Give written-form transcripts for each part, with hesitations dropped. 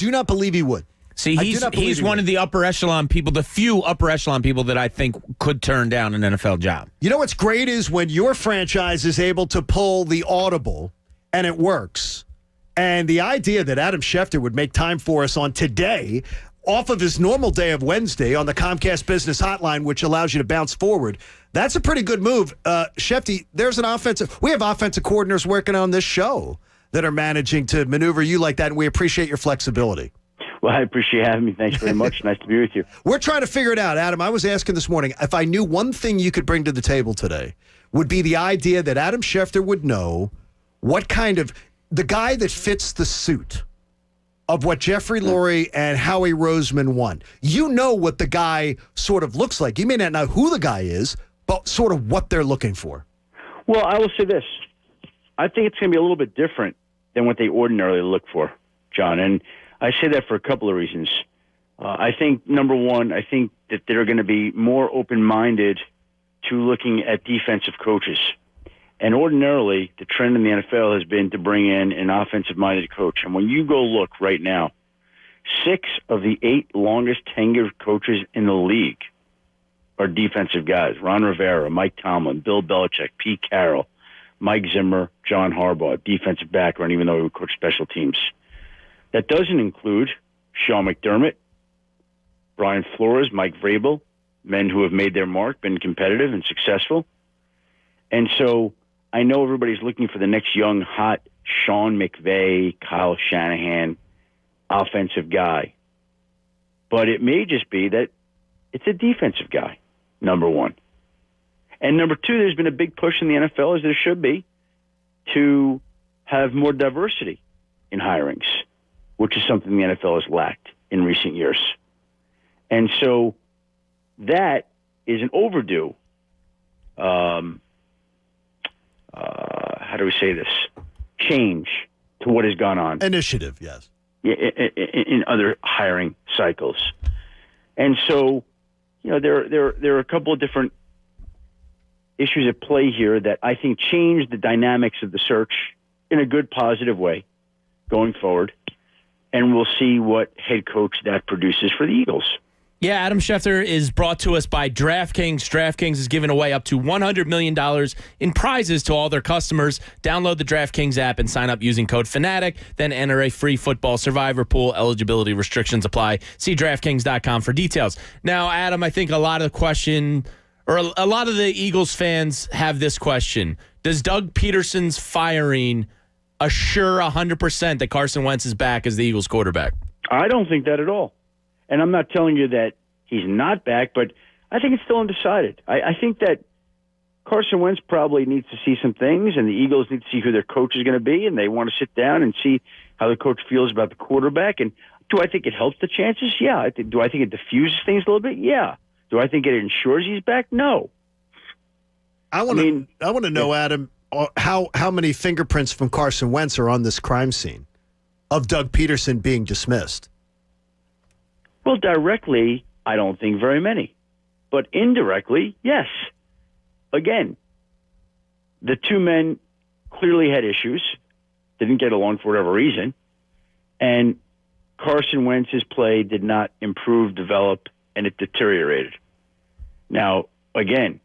do not believe he would. See, he's one of the upper echelon people, the few upper echelon people that I think could turn down an NFL job. You know what's great is when your franchise is able to pull the audible and it works. And the idea that Adam Schefter would make time for us on today, off of his normal day of Wednesday on the Comcast Business Hotline, which allows you to bounce forward, that's a pretty good move. Schefty, we have offensive coordinators working on this show that are managing to maneuver you like that, and we appreciate your flexibility. Well, I appreciate having me. Thanks very much. Nice to be with you. We're trying to figure it out, Adam. I was asking this morning, if I knew one thing you could bring to the table today, would be the idea that Adam Schefter would know what kind of the guy that fits the suit of what Jeffrey Lurie and Howie Roseman want. You know what the guy sort of looks like. You may not know who the guy is, but sort of what they're looking for. Well, I will say this. I think it's going to be a little bit different than what they ordinarily look for, John. And I say that for a couple of reasons. I think, number one, I think that they're going to be more open-minded to looking at defensive coaches. And ordinarily, the trend in the NFL has been to bring in an offensive-minded coach. And when you go look right now, 6 of the 8 longest-tenured coaches in the league are defensive guys. Ron Rivera, Mike Tomlin, Bill Belichick, Pete Carroll, Mike Zimmer, John Harbaugh, defensive background, even though he would coach special teams. That doesn't include Sean McDermott, Brian Flores, Mike Vrabel, men who have made their mark, been competitive and successful. And so I know everybody's looking for the next young, hot Sean McVay, Kyle Shanahan, offensive guy. But it may just be that it's a defensive guy, number one. And number two, there's been a big push in the NFL, as there should be, to have more diversity in hirings, which is something the NFL has lacked in recent years. And so that is an overdue, how do we say this, change to what has gone on. Initiative, yes. In other hiring cycles. And so, you know, there are a couple of different issues at play here that I think change the dynamics of the search in a good, positive way going forward. And we'll see what head coach that produces for the Eagles. Yeah, Adam Schefter is brought to us by DraftKings. DraftKings is giving away up to $100 million in prizes to all their customers. Download the DraftKings app and sign up using code FANATIC. Then enter a free football survivor pool. Eligibility restrictions apply. See DraftKings.com for details. Now, Adam, I think a lot of the Eagles fans have this question. Does Doug Pederson's firing assure 100% that Carson Wentz is back as the Eagles quarterback? I don't think that at all. And I'm not telling you that he's not back, but I think it's still undecided. I think that Carson Wentz probably needs to see some things, and the Eagles need to see who their coach is going to be, and they want to sit down and see how the coach feels about the quarterback. And do I think it helps the chances? Yeah. Do I think it diffuses things a little bit? Yeah. Do I think it ensures he's back? No. I want to know, Adam, how many fingerprints from Carson Wentz are on this crime scene of Doug Pederson being dismissed? Well, directly, I don't think very many. But indirectly, yes. Again, the two men clearly had issues, didn't get along for whatever reason, and Carson Wentz's play did not improve, develop, and it deteriorated. Now, again,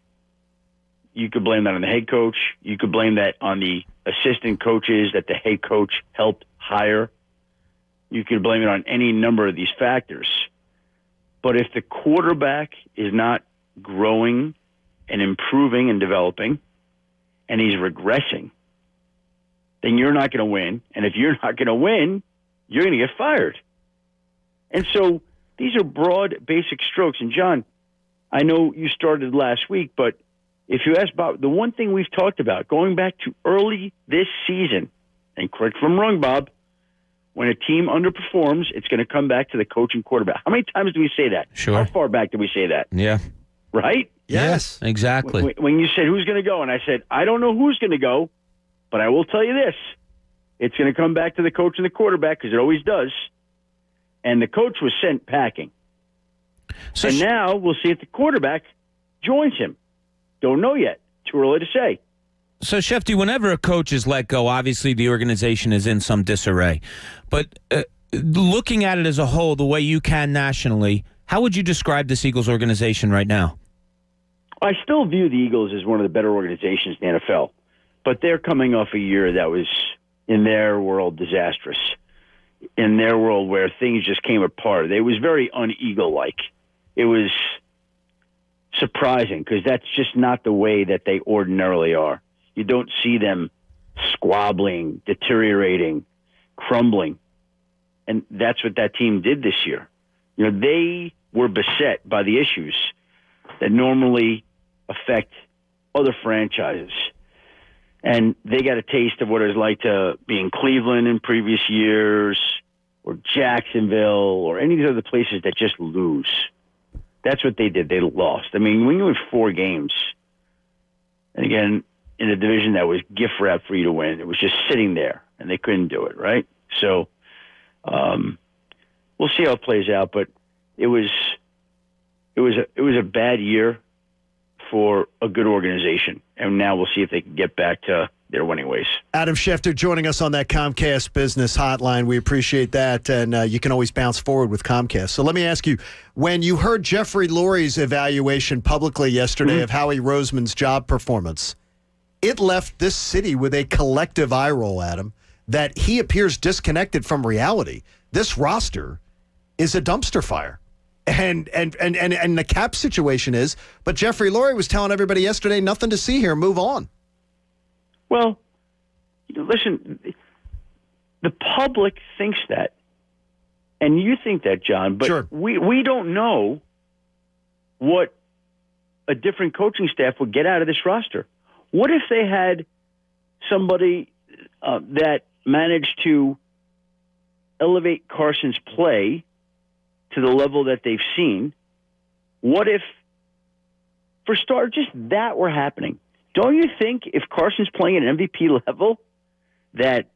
you could blame that on the head coach. You could blame that on the assistant coaches that the head coach helped hire. You could blame it on any number of these factors. But if the quarterback is not growing and improving and developing, and he's regressing, then you're not going to win. And if you're not going to win, you're going to get fired. And so these are broad, basic strokes. And, John, I know you started last week, but if you ask Bob, the one thing we've talked about going back to early this season, and correct if I'm wrong, Bob, when a team underperforms, it's going to come back to the coach and quarterback. How many times do we say that? Sure. How far back do we say that? Yeah. Right? Yes, exactly. When you said who's going to go, and I said, I don't know who's going to go, but I will tell you this. It's going to come back to the coach and the quarterback, because it always does. And the coach was sent packing. So and now we'll see if the quarterback joins him. Don't know yet. Too early to say. So, Schefty, whenever a coach is let go, obviously the organization is in some disarray. But Looking at it as a whole, the way you can nationally, how would you describe this Eagles organization right now? I still view the Eagles as one of the better organizations in the NFL, but they're coming off a year that was, in their world, disastrous. In their world, where things just came apart. It was very un-Eagle-like. It was surprising because that's just not the way that they ordinarily are. You don't see them squabbling, deteriorating, crumbling. And that's what that team did this year. You know, they were beset by the issues that normally affect other franchises. And they got a taste of what it was like to be in Cleveland in previous years, or Jacksonville, or any of these other places that just lose. That's what they did. They lost. I mean, when you win 4 games, and again, in a division that was gift wrapped for you to win, it was just sitting there, and they couldn't do it, right? So we'll see how it plays out, but it was a bad year for a good organization, and now we'll see if they can get back to their winning ways. Adam Schefter joining us on that Comcast Business Hotline. We appreciate that, and you can always bounce forward with Comcast. So let me ask you, when you heard Jeffrey Lurie's evaluation publicly yesterday of Howie Roseman's job performance, it left this city with a collective eye roll, Adam, that he appears disconnected from reality. This roster is a dumpster fire. And the cap situation is, but Jeffrey Lurie was telling everybody yesterday, nothing to see here, move on. Well, listen, the public thinks that, and you think that, John, but sure. we don't know what a different coaching staff would get out of this roster. What if they had somebody that managed to elevate Carson's play to the level that they've seen? What if, for starters, just that were happening? Don't you think if Carson's playing at an MVP level that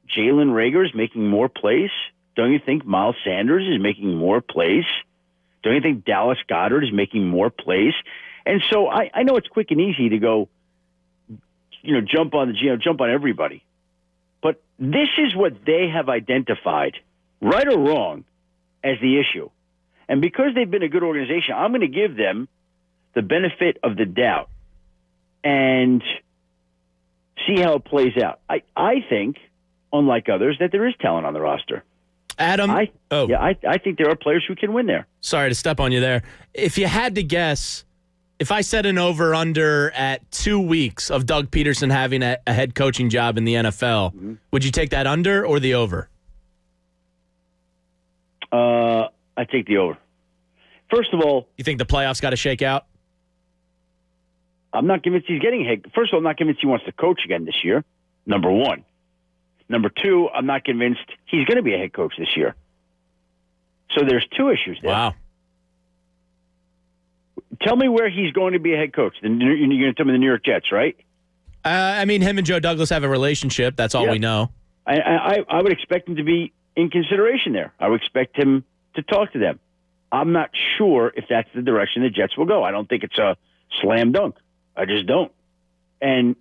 Jalen Reagor is making more plays? Don't you think Miles Sanders is making more plays? Don't you think Dallas Goedert is making more plays? And so I know it's quick and easy to go, jump on the GM, jump on everybody. But this is what they have identified, right or wrong, as the issue. And because they've been a good organization, I'm going to give them the benefit of the doubt and see how it plays out. I think, unlike others, that there is talent on the roster. Adam? I think there are players who can win there. Sorry to step on you there. If you had to guess, if I set an over-under at 2 weeks of Doug Pederson having a head coaching job in the NFL, would you take that under or the over? I take the over. First of all, you think the playoffs got to shake out? I'm not convinced he's getting head. First of all, I'm not convinced he wants to coach again this year. Number one. Number two, I'm not convinced he's going to be a head coach this year. So there's 2 issues there. Wow. Tell me where he's going to be a head coach. You're going to tell me the New York Jets, right? Him and Joe Douglas have a relationship. That's all we know. I would expect him to be in consideration there. I would expect him to talk to them. I'm not sure if that's the direction the Jets will go. I don't think it's a slam dunk. I just don't. And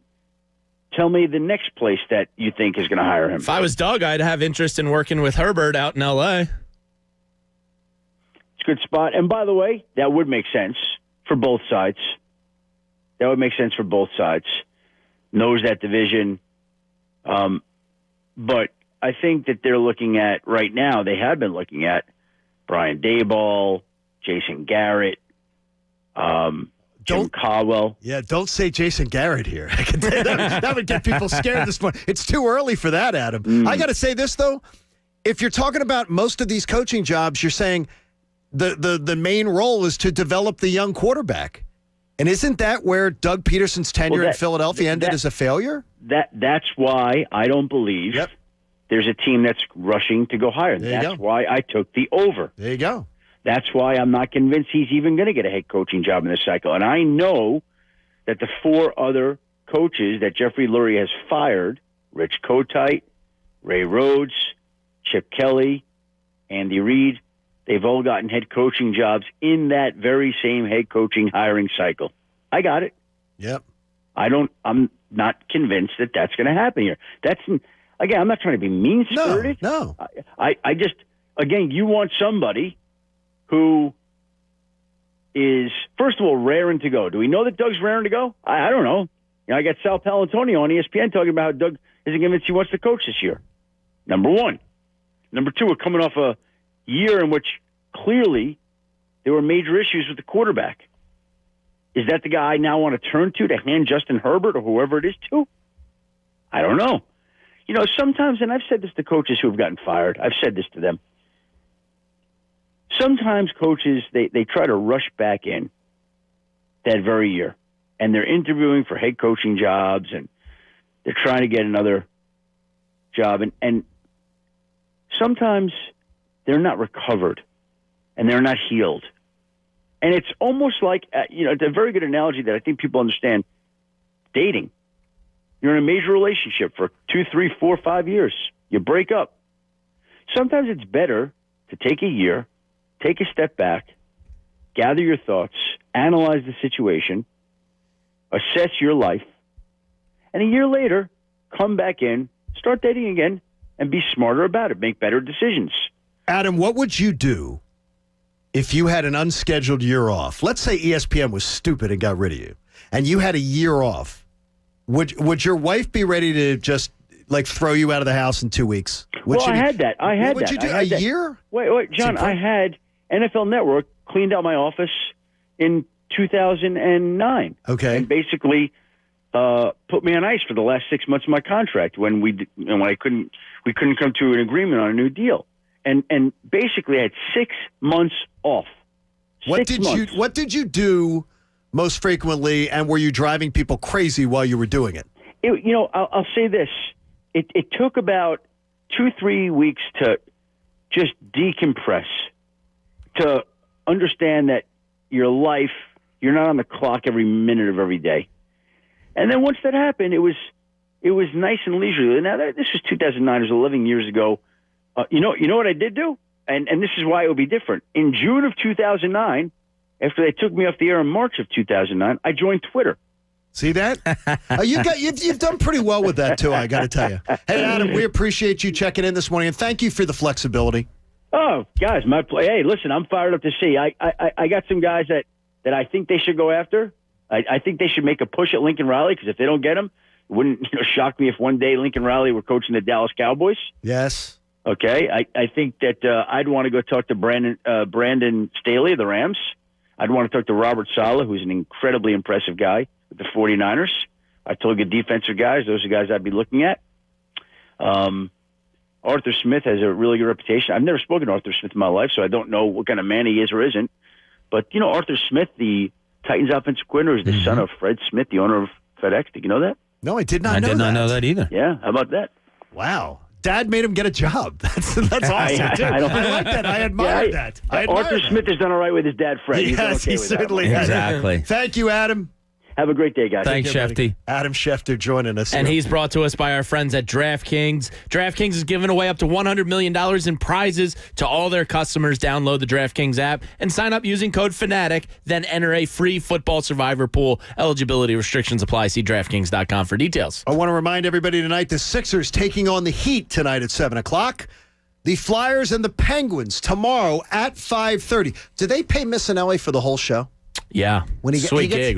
tell me the next place that you think is going to hire him. If I was Doug, I'd have interest in working with Herbert out in L.A. It's a good spot. And by the way, that would make sense for both sides. That would make sense for both sides. Knows that division. But I think that they're looking at, right now, they have been looking at Brian Daboll, Jason Garrett, Jim Caldwell. Yeah, don't say Jason Garrett here. that would get people scared this morning. It's too early for that, Adam. I got to say this, though. If you're talking about most of these coaching jobs, you're saying the main role is to develop the young quarterback. And isn't that where Doug Pederson's tenure in Philadelphia ended as a failure? That's why I don't believe there's a team that's rushing to go higher. That's why I took the over. There you go. That's why I'm not convinced he's even going to get a head coaching job in this cycle. And I know that the 4 other coaches that Jeffrey Lurie has fired, Rich Kotite, Ray Rhodes, Chip Kelly, Andy Reid, they've all gotten head coaching jobs in that very same head coaching hiring cycle. I got it. Yep. I'm not convinced that that's going to happen here. Again, I'm not trying to be mean-spirited. No. again, you want somebody who is, first of all, raring to go. Do we know that Doug's raring to go? I don't know. I got Sal Palantonio on ESPN talking about how Doug isn't convinced he wants to coach this year. Number one. Number two, we're coming off a year in which clearly there were major issues with the quarterback. Is that the guy I now want to turn to hand Justin Herbert or whoever it is to? I don't know. Sometimes, and I've said this to coaches who have gotten fired, I've said this to them. Sometimes coaches, they try to rush back in that very year, and they're interviewing for head coaching jobs, and they're trying to get another job, and sometimes they're not recovered, and they're not healed. And it's almost like, it's a very good analogy that I think people understand. Dating. You're in a major relationship for 2, 3, 4, 5 years. You break up. Sometimes it's better to take a year, take a step back, gather your thoughts, analyze the situation, assess your life, and a year later, come back in, start dating again, and be smarter about it. Make better decisions. Adam, what would you do if you had an unscheduled year off? Let's say ESPN was stupid and got rid of you, and you had a year off. Would your wife be ready to just throw you out of the house in 2 weeks? I had that. What would you do? A year? Wait, John. I had NFL Network cleaned out my office in 2009. Okay, and basically put me on ice for the last 6 months of my contract when we couldn't come to an agreement on a new deal, and basically I had 6 months off. What did you do most frequently, and were you driving people crazy while you were doing it? I'll say this. It took about 2-3 weeks to just decompress, to understand that your life, you're not on the clock every minute of every day. And then once that happened, it was nice and leisurely. Now, this was 2009. It was 11 years ago. You know what I did do? And this is why it would be different. In June of 2009, after they took me off the air in March of 2009, I joined Twitter. See that? You've done pretty well with that, too, I got to tell you. Hey, Adam, we appreciate you checking in this morning, and thank you for the flexibility. Oh, guys, hey, listen, I'm fired up to see. I got some guys that I think they should go after. I think they should make a push at Lincoln Riley, because if they don't get him, it wouldn't shock me if one day Lincoln Riley were coaching the Dallas Cowboys. Yes. Okay, I think that I'd want to go talk to Brandon Staley of the Rams. I'd want to talk to Robert Saleh, who's an incredibly impressive guy with the 49ers. I told you defensive guys, those are guys I'd be looking at. Arthur Smith has a really good reputation. I've never spoken to Arthur Smith in my life, so I don't know what kind of man he is or isn't. But, Arthur Smith, the Titans offensive coordinator, is the son of Fred Smith, the owner of FedEx. Did you know that? No, I did not know that. I did not know that either. Yeah, how about that? Wow. Dad made him get a job. That's awesome, too. I like that. I admire that. Arthur Smith has done all right with his dad, Fred. Yes, he certainly has. Exactly. Thank you, Adam. Have a great day, guys. Thanks, Schefty. Adam Schefter joining us. And he's brought to us by our friends at DraftKings. DraftKings is giving away up to $100 million in prizes to all their customers. Download the DraftKings app and sign up using code FANATIC. Then enter a free football survivor pool. Eligibility restrictions apply. See DraftKings.com for details. I want to remind everybody tonight, the Sixers taking on the Heat tonight at 7 o'clock. The Flyers and the Penguins tomorrow at 5:30. Do they pay Missanelli for the whole show? Yeah. When he Sweet gets, gig, right?